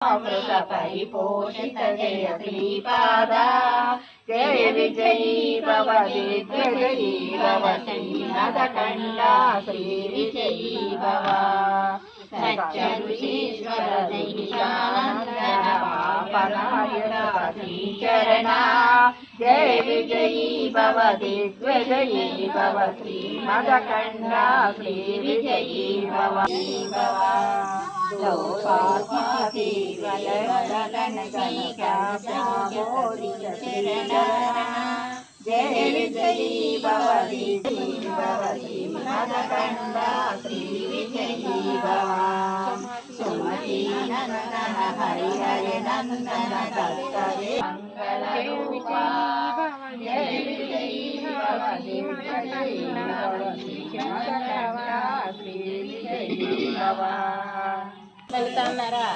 అమృత పరిపోషిత జయ శ్రీపాద జయ విజయీ భవ దిగ్విజయీ భవ శ్రీనదకండ శ్రీ విజయీ భవ సత్య ఋషీశ్వర దైశానందన పాపనాయక శ్రీచరణ జయ విజయీ భవ దిగ్విజయీ భవ శ్రీనదకండ శ్రీ విజయీ భవ భవ లోపాతి వలవలన జయ విజయీ భవ విజయీ భవ శ్రీమదకండ శ్రీ విజయీ భవ సుమతి నందన హరి హరి నందన దత్తరే మంగళ రూపా జయ విజయీ భవ విజయీ భవ శ్రీమదకండ శ్రీ విజయీ భవ వెళ్తున్నారా